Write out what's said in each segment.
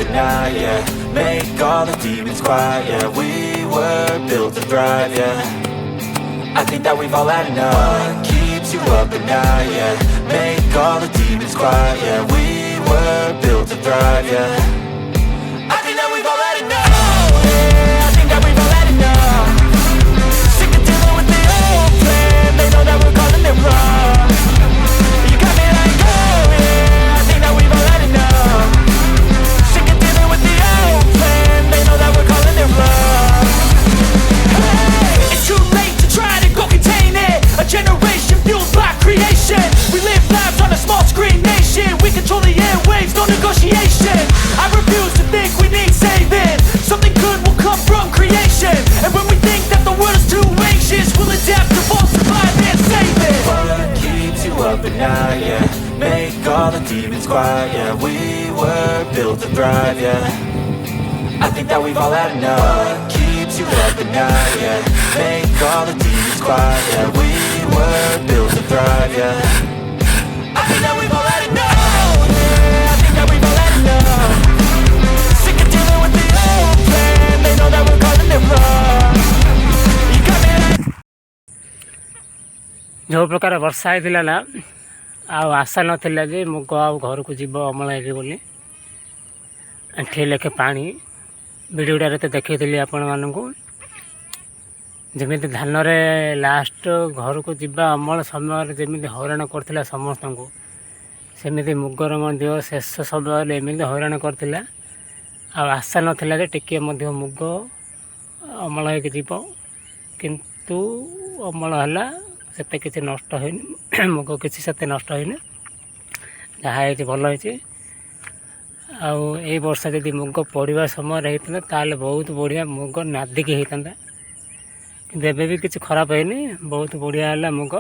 at night, yeah. Make all the demons quiet, yeah. We were built to thrive, yeah. I think that we've all had enough. What keeps you up at night, yeah. Make all the demons quiet, yeah. We were built to thrive, yeah. I think that we've all had enough. Yeah, I think that we've all had enough. Sick of dealing with the old plan. They know that we're calling it wrong. You got me like, oh yeah, I think that we've all had enough. Sick of dealing with the old plan. They know that we're calling it wrong. Hey, it's too late to try to go contain it. A generation fueled by creation. We live lives on a small screen nation. We control the airwaves, no negotiation. I refuse to think we need saving. Something good will come from creation. And when we think that the world is too anxious, we'll adapt, evolve, survive and save it. What keeps you up at night, yeah. Make all the demons quiet, yeah. We were built to thrive, yeah. I think that we've all had enough. What keeps you up at night, yeah. Make all the demons quiet, yeah. We were built to thrive, yeah. I think that we've all had enough. Yeah, I think that we've all had enough. Sick of dealing with the old plan. They know that we're calling it wrong. You got me like जो प्रकार वर्षा होता ना आशा नाला जे मुग घर को जीव अमल है बोली एठे लेखे पानी भिडियोटारे तो देखी आपण मानक जमी धान लास्ट घर को जीवा अमल समय जमी हैरान करथिला समस्त को सेमिति मुगर मध्य शेष समय एमती हैरान करथिला आशा नाला जे टिके मध्य मुग अमल होइक जीव किंतु अमल है सेते किसी नष्ट होनी मुग किसी सेते नष्ट होनी जहाँ भल होती आई वर्षा जदि मुग पड़ा समय होता ताल बहुत बढ़िया मुग नादिक होता कि एबे भी किसी खराब होनी बहुत बढ़िया है मुग।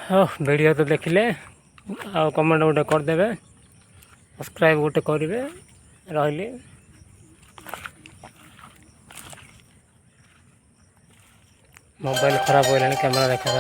हाँ वीडियो तो देखिले आ कमेंट गोटे करदे सब्सक्राइब गोटे करेंगे रही मोबाइल खराब हो कैमेरा देखा।